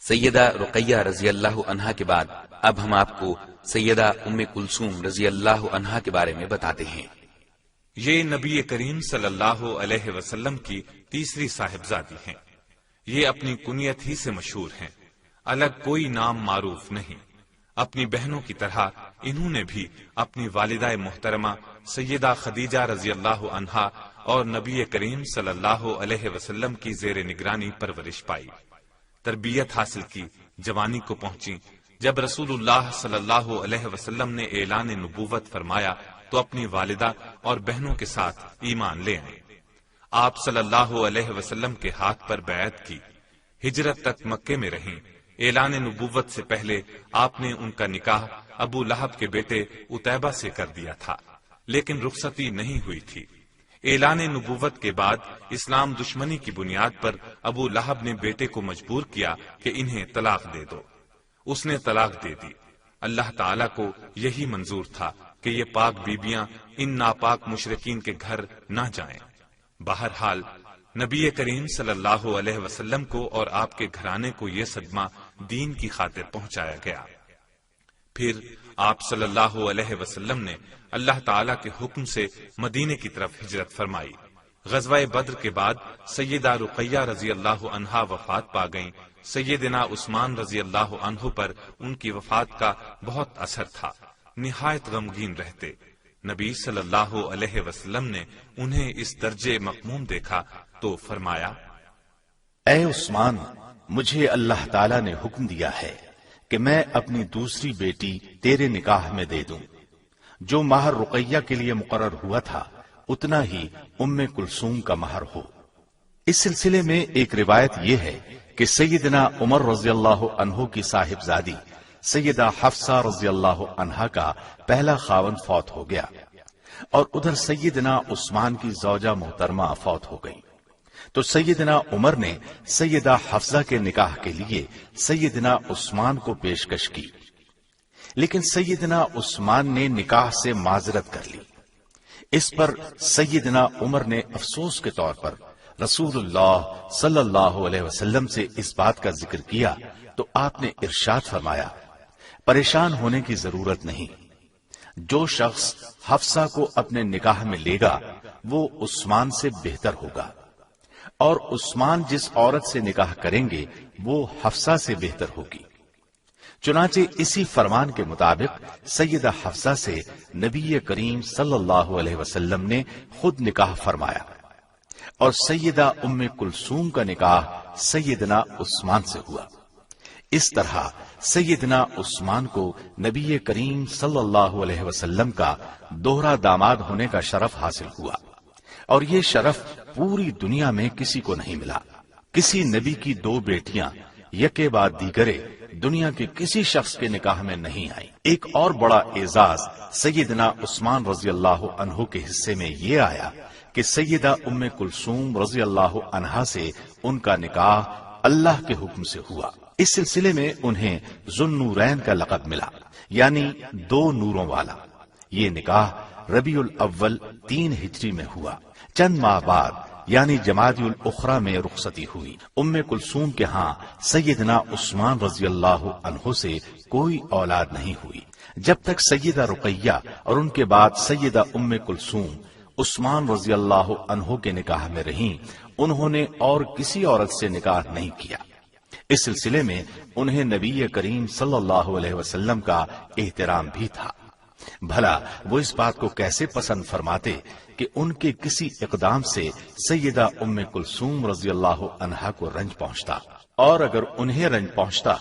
سیدہ رقیہ رضی اللہ عنہا کے بعد اب ہم آپ کو سیدہ ام کلثوم رضی اللہ عنہا کے بارے میں بتاتے ہیں۔ یہ نبی کریم صلی اللہ علیہ وسلم کی تیسری صاحبزادی ہیں۔ یہ اپنی کنیت ہی سے مشہور ہیں، الگ کوئی نام معروف نہیں۔ اپنی بہنوں کی طرح انہوں نے بھی اپنی والدہ محترمہ سیدہ خدیجہ رضی اللہ عنہا اور نبی کریم صلی اللہ علیہ وسلم کی زیر نگرانی پرورش پائی، تربیت حاصل کی، جوانی کو پہنچی۔ جب رسول اللہ صلی اللہ علیہ وسلم نے اعلان نبوت فرمایا تو اپنی والدہ اور بہنوں کے ساتھ ایمان لے آئیں۔ آپ صلی اللہ علیہ وسلم کے ہاتھ پر بیعت کی، ہجرت تک مکے میں رہیں۔ اعلان نبوت سے پہلے آپ نے ان کا نکاح ابو لہب کے بیٹے عتیبہ سے کر دیا تھا، لیکن رخصتی نہیں ہوئی تھی۔ اعلان نبوت کے بعد اسلام دشمنی کی بنیاد پر ابو لہب نے بیٹے کو مجبور کیا کہ انہیں طلاق دے دو۔ اس نے طلاق دے دی۔ اللہ تعالیٰ کو یہی منظور تھا کہ یہ پاک بیبیاں ان ناپاک مشرکین کے گھر نہ جائیں۔ بہرحال نبی کریم صلی اللہ علیہ وسلم کو اور آپ کے گھرانے کو یہ صدمہ دین کی خاطر پہنچایا گیا۔ پھر آپ صلی اللہ علیہ وسلم نے اللہ تعالیٰ کے حکم سے مدینے کی طرف ہجرت فرمائی۔ غزوہ بدر کے بعد سیدہ رقیہ رضی اللہ عنہا وفات پا گئیں۔ سیدنا عثمان رضی اللہ عنہ پر ان کی وفات کا بہت اثر تھا، نہایت غمگین رہتے۔ نبی صلی اللہ علیہ وسلم نے انہیں اس درجے مقموم دیکھا تو فرمایا، اے عثمان، مجھے اللہ تعالیٰ نے حکم دیا ہے کہ میں اپنی دوسری بیٹی تیرے نکاح میں دے دوں۔ جو مہر رقیہ کے لیے مقرر ہوا تھا اتنا ہی ام کلثوم کا مہر ہو۔ اس سلسلے میں ایک روایت یہ ہے کہ سیدنا عمر رضی اللہ عنہ کی صاحبزادی سیدہ حفصہ رضی اللہ عنہا کا پہلا خاوند فوت ہو گیا، اور ادھر سیدنا عثمان کی زوجہ محترمہ فوت ہو گئی، تو سیدنا عمر نے سیدہ حفصہ کے نکاح کے لیے سیدنا عثمان کو پیشکش کی، لیکن سیدنا عثمان نے نکاح سے معذرت کر لی۔ اس پر سیدنا عمر نے افسوس کے طور پر رسول اللہ صلی اللہ علیہ وسلم سے اس بات کا ذکر کیا تو آپ نے ارشاد فرمایا، پریشان ہونے کی ضرورت نہیں، جو شخص حفصہ کو اپنے نکاح میں لے گا وہ عثمان سے بہتر ہوگا، اور عثمان جس عورت سے نکاح کریں گے وہ حفصہ سے بہتر ہوگی۔ چنانچہ اسی فرمان کے مطابق سیدہ حفصہ سے نبی کریم صلی اللہ علیہ وسلم نے خود نکاح فرمایا، اور سیدہ ام کلثوم کا نکاح سیدنا عثمان سے ہوا۔ اس طرح سیدنا عثمان کو نبی کریم صلی اللہ علیہ وسلم کا دوہرا داماد ہونے کا شرف حاصل ہوا، اور یہ شرف پوری دنیا میں کسی کو نہیں ملا۔ کسی نبی کی دو بیٹیاں یکے بعد دیگرے دنیا کے کسی شخص کے نکاح میں نہیں آئی۔ ایک اور بڑا اعزاز سیدنا عثمان رضی اللہ عنہ کے حصے میں یہ آیا کہ سیدہ ام کلثوم رضی اللہ عنہا سے ان کا نکاح اللہ کے حکم سے ہوا۔ اس سلسلے میں انہیں ذوالنورین کا لقب ملا، یعنی دو نوروں والا۔ یہ نکاح ربیع الاول 3 ہجری میں ہوا۔ چند ماہ بعد یعنی جمادی الاخری میں رخصتی ہوئی۔ ام کلثوم کے ہاں سیدنا عثمان رضی اللہ عنہ سے کوئی اولاد نہیں ہوئی۔ جب تک سیدہ رقیہ اور ان کے بعد سیدہ ام کلثوم عثمان رضی اللہ عنہ کے نکاح میں رہیں، انہوں نے اور کسی عورت سے نکاح نہیں کیا۔ اس سلسلے میں انہیں نبی کریم صلی اللہ علیہ وسلم کا احترام بھی تھا۔ بھلا وہ اس بات کو کیسے پسند فرماتے کہ ان کے کسی اقدام سے سیدہ ام کلثوم رضی اللہ عنہا کو رنج پہنچتا، اور اگر انہیں رنج پہنچتا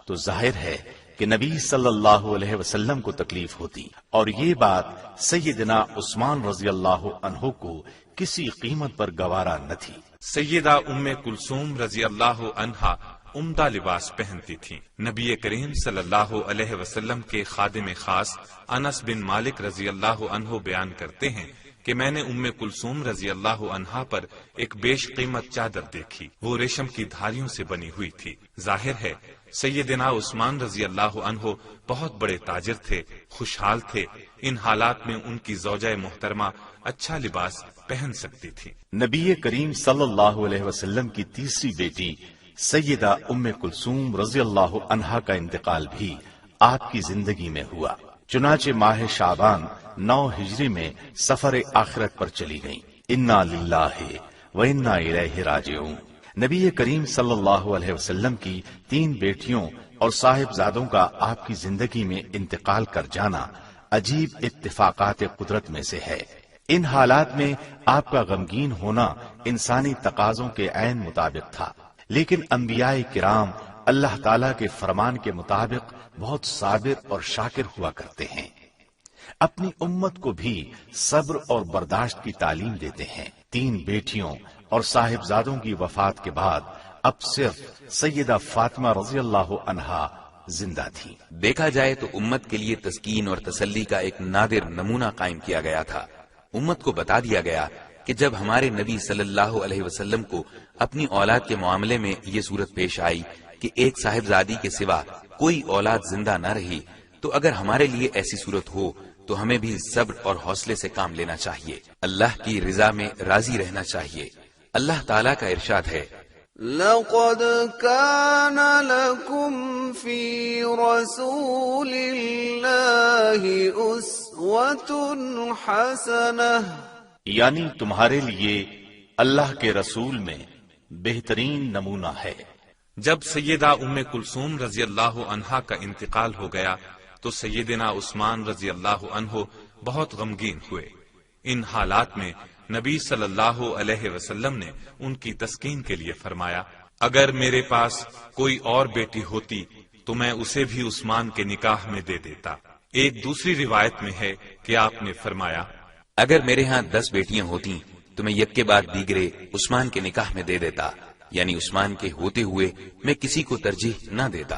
تو ظاہر ہے کہ نبی صلی اللہ علیہ وسلم کو تکلیف ہوتی، اور یہ بات سیدنا عثمان رضی اللہ عنہ کو کسی قیمت پر گوارا نہ تھی۔ سیدہ ام کلثوم رضی اللہ عنہا عمدہ لباس پہنتی تھیں۔ نبی کریم صلی اللہ علیہ وسلم کے خادم خاص انس بن مالک رضی اللہ عنہ بیان کرتے ہیں کہ میں نے ام کلثوم رضی اللہ عنہا پر ایک بیش قیمت چادر دیکھی، وہ ریشم کی دھاریوں سے بنی ہوئی تھی۔ ظاہر ہے سیدنا عثمان رضی اللہ عنہ بہت بڑے تاجر تھے، خوشحال تھے، ان حالات میں ان کی زوجہ محترمہ اچھا لباس پہن سکتی تھی۔ نبی کریم صلی اللہ علیہ وسلم کی تیسری بیٹی سیدہ ام کلثوم رضی اللہ عنہا کا انتقال بھی آپ کی زندگی میں ہوا۔ چنانچہ ماہ شعبان 9 ہجری میں سفر آخرت پر چلی گئیں۔ انا للہ و انا الیہ راجعون۔ نبی کریم صلی اللہ علیہ وسلم کی 3 بیٹیوں اور صاحبزادوں کا آپ کی زندگی میں انتقال کر جانا عجیب اتفاقات قدرت میں سے ہے۔ ان حالات میں آپ کا غمگین ہونا انسانی تقاضوں کے عین مطابق تھا، لیکن انبیاء کرام اللہ تعالیٰ کے فرمان کے مطابق بہت صابر اور شاکر ہوا کرتے ہیں۔ اپنی امت کو بھی صبر اور برداشت کی تعلیم دیتے ہیں۔ 3 بیٹیوں اور صاحبزادوں کی وفات کے بعد اب صرف سیدہ فاطمہ رضی اللہ عنہا زندہ تھی۔ دیکھا جائے تو امت کے لیے تسکین اور تسلی کا ایک نادر نمونہ قائم کیا گیا تھا۔ امت کو بتا دیا گیا کہ جب ہمارے نبی صلی اللہ علیہ وسلم کو اپنی اولاد کے معاملے میں یہ صورت پیش آئی کہ ایک صاحبزادی کے سوا کوئی اولاد زندہ نہ رہی، تو اگر ہمارے لیے ایسی صورت ہو تو ہمیں بھی صبر اور حوصلے سے کام لینا چاہیے، اللہ کی رضا میں راضی رہنا چاہیے۔ اللہ تعالیٰ کا ارشاد ہے، لقد كان لكم في رسول الله أسوة حسنة، یعنی تمہارے لیے اللہ کے رسول میں بہترین نمونہ ہے۔ جب سیدہ ام کلثوم رضی اللہ عنہا کا انتقال ہو گیا تو سیدنا عثمان رضی اللہ عنہ بہت غمگین ہوئے۔ ان حالات میں نبی صلی اللہ علیہ وسلم نے ان کی تسکین کے لیے فرمایا، اگر میرے پاس کوئی اور بیٹی ہوتی تو میں اسے بھی عثمان کے نکاح میں دے دیتا۔ ایک دوسری روایت میں ہے کہ آپ نے فرمایا، اگر میرے ہاں 10 بیٹیاں ہوتی تو میں یک کے بعد دیگرے عثمان کے نکاح میں دے دیتا، یعنی عثمان کے ہوتے ہوئے میں کسی کو ترجیح نہ دیتا۔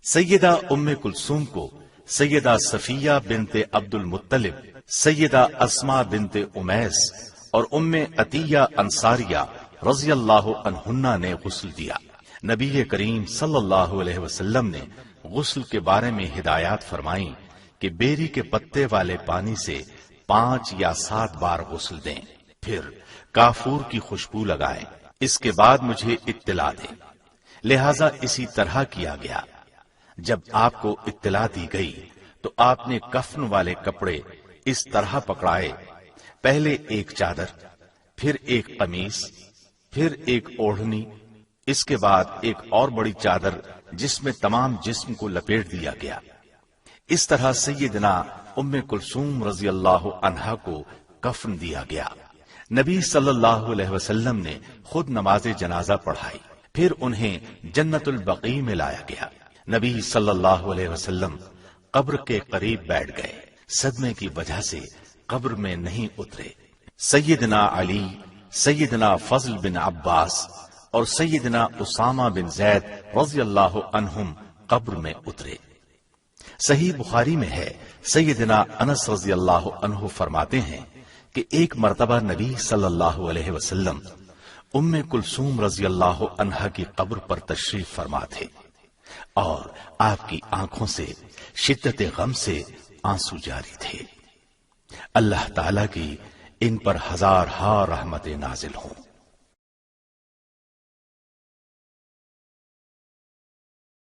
سیدہ ام کلثوم کو سیدہ صفیہ بنت عبد المطلب، سیدہ اسماء بنت امیس اور ام عطیہ انصاریہ رضی اللہ عنہن نے غسل دیا۔ نبی کریم صلی اللہ علیہ وسلم نے غسل کے بارے میں ہدایات فرمائیں کہ بیری کے پتے والے پانی سے 5 یا 7 بار غسل دیں، پھر کافور کی خوشبو لگائیں، اس کے بعد مجھے اطلاع دیں۔ لہذا اسی طرح کیا گیا۔ جب آپ کو اطلاع دی گئی تو آپ نے کفن والے کپڑے اس طرح پکڑائے، پہلے ایک چادر، پھر ایک قمیص، پھر ایک اوڑھنی، اس کے بعد ایک اور بڑی چادر جس میں تمام جسم کو لپیٹ دیا گیا۔ اس طرح سیدنا ام کلثوم رضی اللہ عنہا کو کفن دیا گیا۔ نبی صلی اللہ علیہ وسلم نے خود نماز جنازہ پڑھائی، پھر انہیں جنت البقیع میں لایا گیا۔ نبی صلی اللہ علیہ وسلم قبر کے قریب بیٹھ گئے، صدمے کی وجہ سے قبر میں نہیں اترے۔ سیدنا علی، سیدنا فضل بن عباس اور سیدنا اسامہ بن زید رضی اللہ عنہم قبر میں اترے۔ صحیح بخاری میں ہے، سیدنا انس رضی اللہ عنہ فرماتے ہیں کہ ایک مرتبہ نبی صلی اللہ علیہ وسلم ام کلثوم رضی اللہ عنہا کی قبر پر تشریف فرما تھے اور آپ کی آنکھوں سے شدت غم سے آنسو جاری تھے۔ اللہ تعالیٰ کی ان پر ہزار رحمتیں نازل ہوں۔